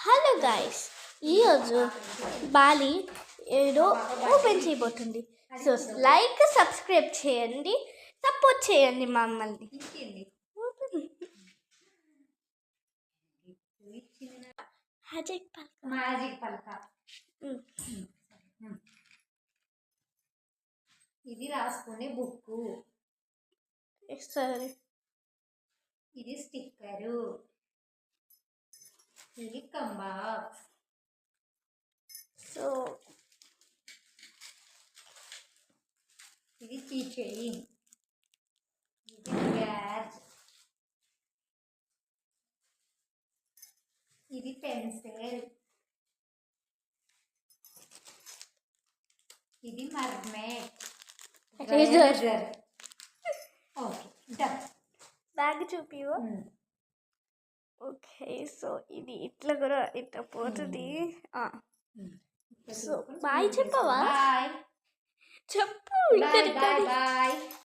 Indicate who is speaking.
Speaker 1: Hello guys, ఈరోజు Bali ఏదో open చేయబోతుంది. సో లైక్ సబ్స్క్రైబ్ చేయండి, సపోర్ట్ చేయండి మమ్మల్ని.
Speaker 2: మ్యాజిక్ పలక ఇది రాసుకునే బుక్కు,
Speaker 1: సరే.
Speaker 2: ఇది స్టిక్కరు, ఇది కంబాక్స్,
Speaker 1: సో
Speaker 2: ఇది కీ చైన్, ఇది బ్యాజ్, ఇది పెన్సిల్, ఇది మర్మేట్, రేజర్. Okay, done.
Speaker 1: బ్యాగ్ చూపివో. ఓకే, సో ఇది ఇట్లా కూడా ఇట్లా పోతుంది. సో బాయ్ చెప్పవా?
Speaker 2: బాయ్
Speaker 1: చెప్పు.
Speaker 2: Bye bye.